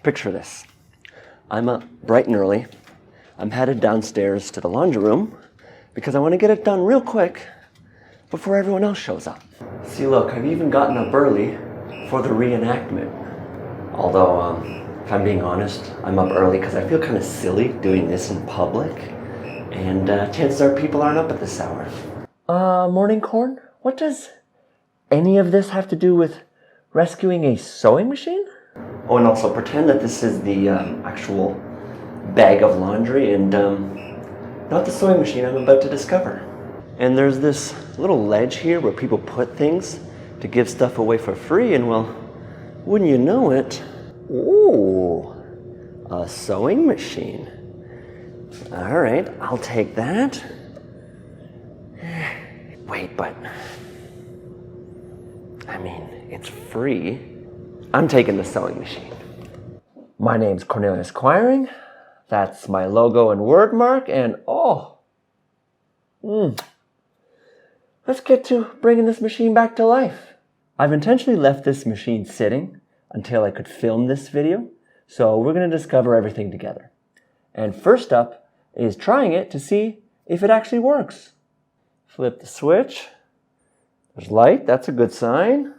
Picture this. I'm up bright and early. I'm headed downstairs to the laundry room because I want to get it done real quick before everyone else shows up. See, look, I've even gotten up early for the reenactment. Although, if I'm being honest, I'm up early because I feel kind of silly doing this in public. And chances are people aren't up at this hour. Morning corn? What does any of this have to do with rescuing a sewing machine? Oh, and also pretend that this is the actual bag of laundry and not the sewing machine I'm about to discover. And there's this little ledge here where people put things to give stuff away for free, and well, wouldn't you know it, ooh, a sewing machine. All right, I'll take that. Wait, but I mean, it's free. I'm taking the sewing machine. My name's Cornelius Quiring. That's my logo and word mark, and let's get to bringing this machine back to life. I've intentionally left this machine sitting until I could film this video, so we're going to discover everything together. And first up is trying it to see if it actually works. Flip the switch. There's light, that's a good sign.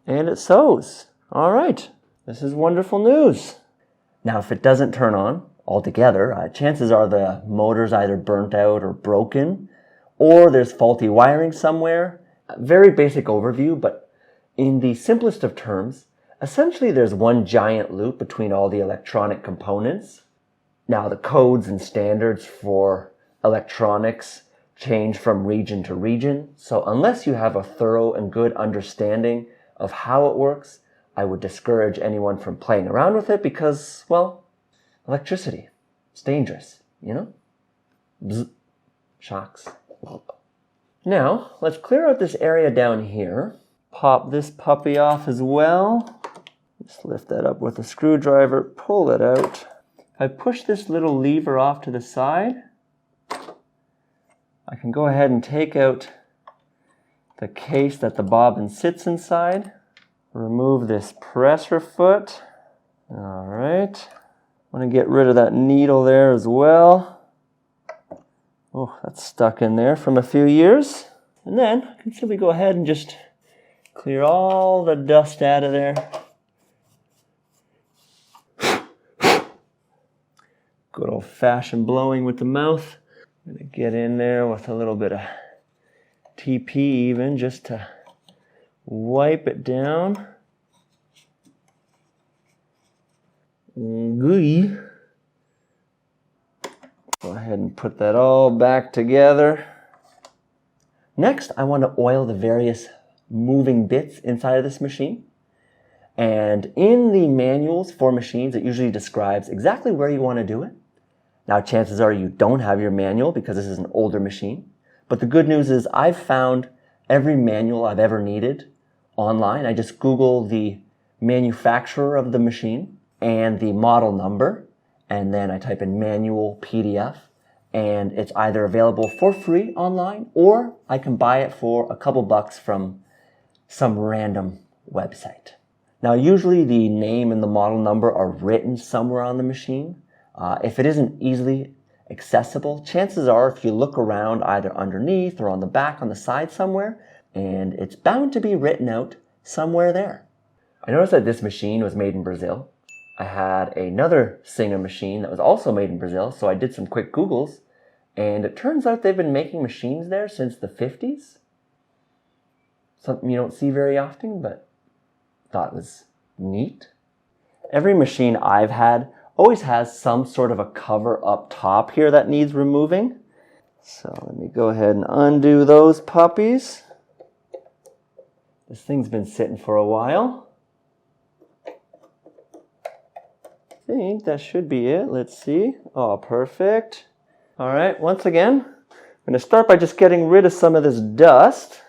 And it sews. All right, this is wonderful news. Now, if it doesn't turn on altogether, chances are the motor's either burnt out or broken, or there's faulty wiring somewhere. A very basic overview, but in the simplest of terms, essentially there's one giant loop between all the electronic components. Now, the codes and standards for electronics change from region to region, so unless you have a thorough and good understanding of how it works, I would discourage anyone from playing around with it because, well, electricity, it's dangerous, you know? Bzz, shocks. Now, let's clear out this area down here. Pop this puppy off as well. Just lift that up with a screwdriver, pull it out. If I push this little lever off to the side, I can go ahead and take out the case that the bobbin sits inside. Remove this presser foot. All right. Want to get rid of that needle there as well. Oh, that's stuck in there from a few years. And then I can simply go ahead and just clear all the dust out of there. Good old-fashioned blowing with the mouth. I'm going to get in there with a little bit of TP even, just to wipe it down. Gooey. Go ahead and put that all back together. Next, I want to oil the various moving bits inside of this machine. And in the manuals for machines, it usually describes exactly where you want to do it. Now, chances are you don't have your manual because this is an older machine. But the good news is I've found every manual I've ever needed online. I just Google the manufacturer of the machine and the model number, and then I type in manual PDF, and it's either available for free online or I can buy it for a couple bucks from some random website. Now, usually the name and the model number are written somewhere on the machine. If it isn't easily accessible, chances are if you look around either underneath or on the back, on the side somewhere, and it's bound to be written out somewhere there. I noticed that this machine was made in Brazil. I had another Singer machine that was also made in Brazil, so I did some quick Googles, and it turns out they've been making machines there since the 50s. Something you don't see very often, but thought was neat. Every machine I've had always has some sort of a cover up top here that needs removing. So let me go ahead and undo those puppies. This thing's been sitting for a while. I think that should be it. Let's see. Oh, perfect. All right, once again, I'm going to start by just getting rid of some of this dust.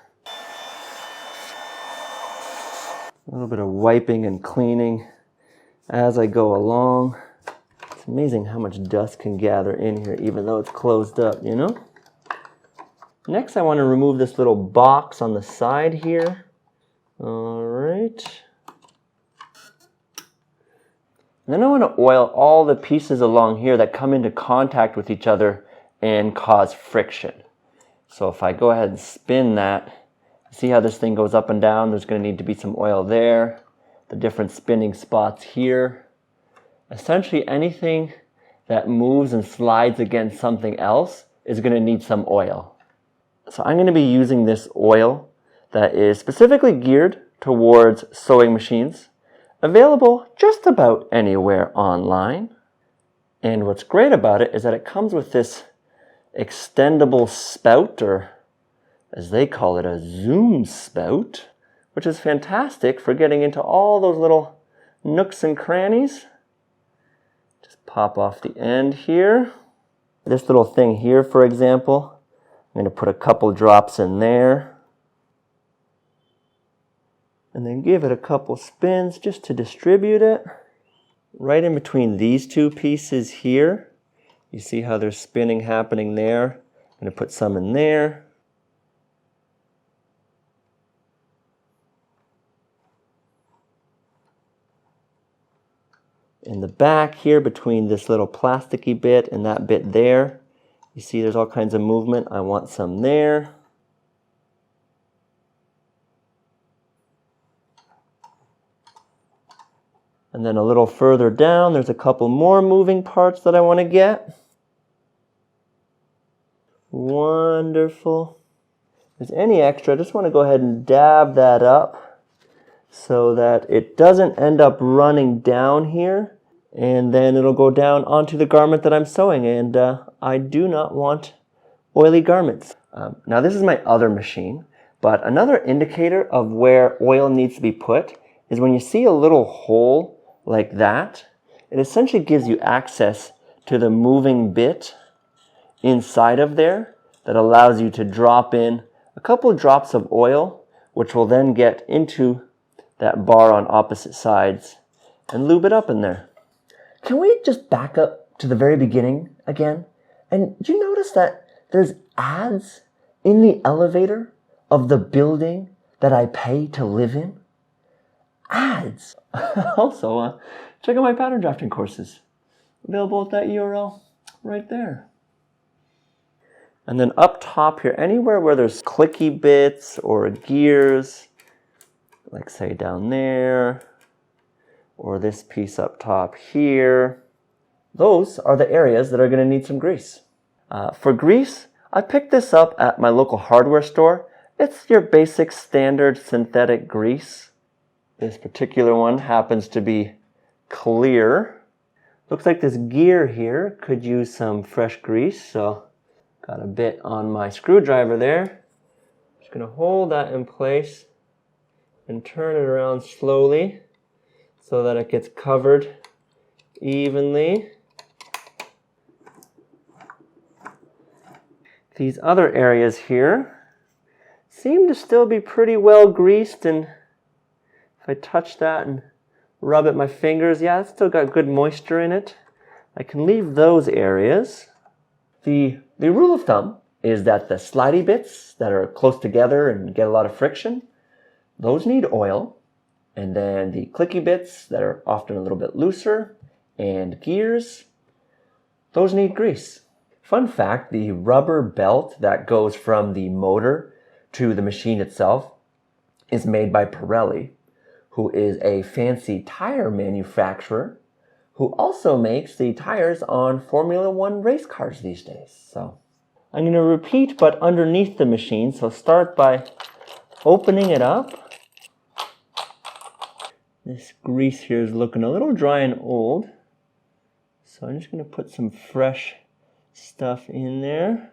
A little bit of wiping and cleaning as I go along. It's amazing how much dust can gather in here even though it's closed up, you know? Next, I want to remove this little box on the side here. All right. And then I want to oil all the pieces along here that come into contact with each other and cause friction. So if I go ahead and spin that, see how this thing goes up and down? There's going to need to be some oil there, the different spinning spots here. Essentially anything that moves and slides against something else is going to need some oil. So I'm going to be using this oil that is specifically geared towards sewing machines, available just about anywhere online. And what's great about it is that it comes with this extendable spout, or as they call it, a zoom spout, which is fantastic for getting into all those little nooks and crannies. Just pop off the end here. This little thing here, for example, I'm going to put a couple drops in there. And then give it a couple spins just to distribute it. Right in between these two pieces here, you see how there's spinning happening there. I'm going to put some in there. In the back here, between this little plasticky bit and that bit there, you see there's all kinds of movement. I want some there. And then a little further down, there's a couple more moving parts that I want to get. Wonderful. If there's any extra, I just want to go ahead and dab that up so that it doesn't end up running down here, and then it'll go down onto the garment that I'm sewing, and I do not want oily garments. Now this is my other machine, but another indicator of where oil needs to be put is when you see a little hole like that, it essentially gives you access to the moving bit inside of there that allows you to drop in a couple drops of oil, which will then get into that bar on opposite sides and lube it up in there. Can we just back up to the very beginning again? And do you notice that there's ads in the elevator of the building that I pay to live in? Ads. Also, check out my pattern drafting courses. Available at that URL right there. And then up top here, anywhere where there's clicky bits or gears, like say down there, or this piece up top here, those are the areas that are going to need some grease. For grease, I picked this up at my local hardware store. It's your basic standard synthetic grease. This particular one happens to be clear. Looks like this gear here could use some fresh grease, so got a bit on my screwdriver there. Just going to hold that in place and turn it around slowly so that it gets covered evenly. These other areas here seem to still be pretty well greased, and if I touch that and rub at my fingers, yeah, it's still got good moisture in it. I can leave those areas. The rule of thumb is that the slidey bits that are close together and get a lot of friction, those need oil. And then the clicky bits that are often a little bit looser and gears, those need grease. Fun fact, the rubber belt that goes from the motor to the machine itself is made by Pirelli, who is a fancy tire manufacturer who also makes the tires on Formula One race cars these days. So I'm going to repeat, but underneath the machine. So start by opening it up. This grease here is looking a little dry and old, so I'm just going to put some fresh stuff in there.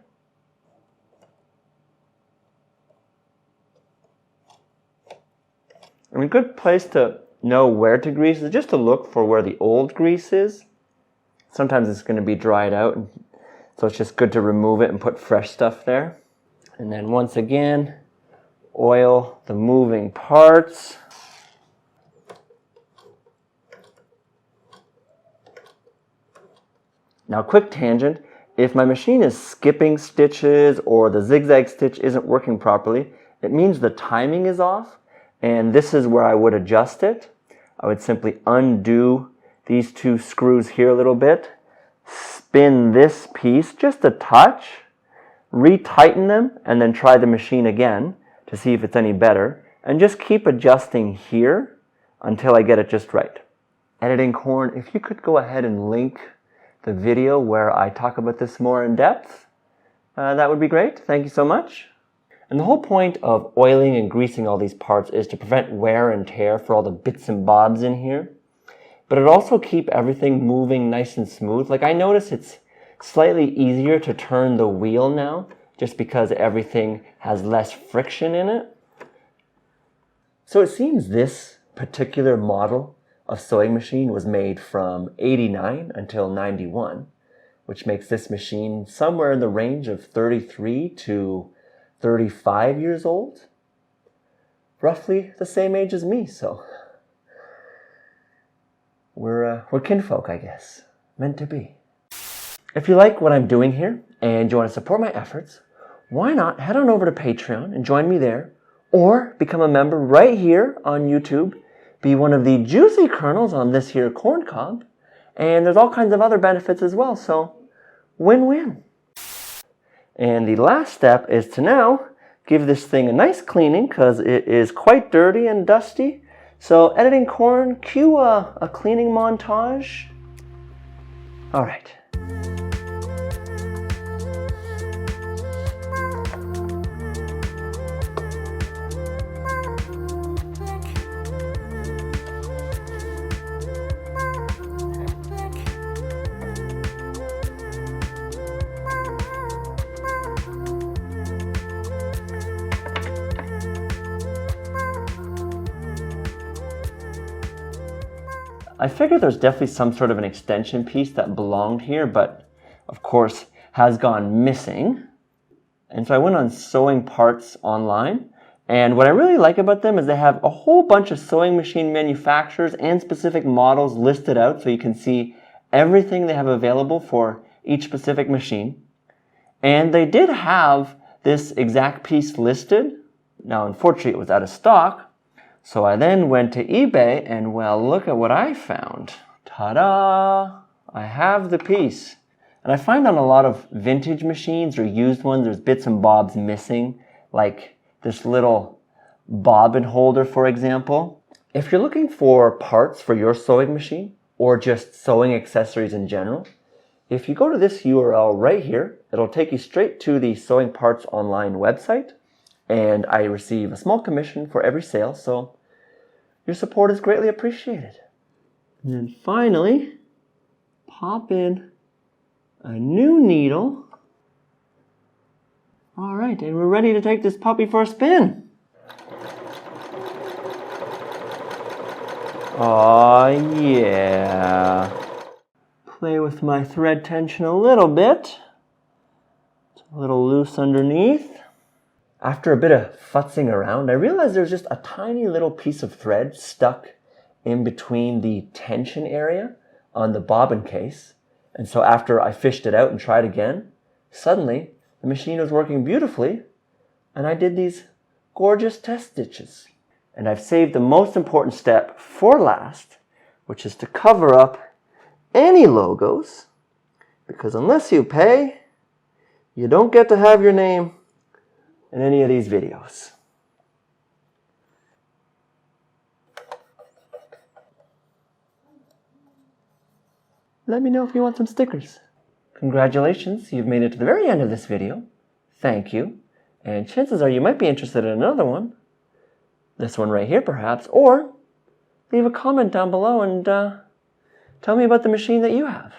And a good place to know where to grease is just to look for where the old grease is. Sometimes it's going to be dried out, so it's just good to remove it and put fresh stuff there. And then once again, oil the moving parts. Now, quick tangent, if my machine is skipping stitches or the zigzag stitch isn't working properly, it means the timing is off. And this is where I would adjust it. I would simply undo these two screws here a little bit, spin this piece just a touch, retighten them, and then try the machine again to see if it's any better, and just keep adjusting here until I get it just right. Editing Corn, if you could go ahead and link the video where I talk about this more in depth, that would be great. Thank you so much. And the whole point of oiling and greasing all these parts is to prevent wear and tear for all the bits and bobs in here. But it also keeps everything moving nice and smooth. Like I notice it's slightly easier to turn the wheel now, just because everything has less friction in it. So it seems this particular model of sewing machine was made from 89 until 91, which makes this machine somewhere in the range of 33 to 35 years old. Roughly the same age as me, so we're kinfolk, I guess. Meant to be. If you like what I'm doing here and you want to support my efforts, why not head on over to Patreon and join me there, or become a member right here on YouTube, be one of the juicy kernels on this here corn cob, and there's all kinds of other benefits as well, so win-win. And the last step is to now give this thing a nice cleaning because it is quite dirty and dusty. So Editing Corn, cue a cleaning montage. All right. I figured there's definitely some sort of an extension piece that belonged here, but of course has gone missing. And so I went on Sewing Parts online, and what I really like about them is they have a whole bunch of sewing machine manufacturers and specific models listed out, so you can see everything they have available for each specific machine. And they did have this exact piece listed. Now unfortunately it was out of stock, so I then went to eBay and, well, look at what I found. Ta-da! I have the piece. And I find on a lot of vintage machines or used ones, there's bits and bobs missing, like this little bobbin holder, for example. If you're looking for parts for your sewing machine, or just sewing accessories in general, if you go to this URL right here, it'll take you straight to the Sewing Parts Online website, and I receive a small commission for every sale, so your support is greatly appreciated. And then finally, pop in a new needle. All right, and we're ready to take this puppy for a spin. Oh yeah. Play with my thread tension a little bit. It's a little loose underneath. After a bit of futzing around, I realized there's just a tiny little piece of thread stuck in between the tension area on the bobbin case. And so after I fished it out and tried again, suddenly the machine was working beautifully, and I did these gorgeous test stitches. And I've saved the most important step for last, which is to cover up any logos, because unless you pay, you don't get to have your name in any of these videos. Let me know if you want some stickers. Congratulations, you've made it to the very end of this video. Thank you. And chances are you might be interested in another one. This one right here perhaps. Or leave a comment down below and tell me about the machine that you have.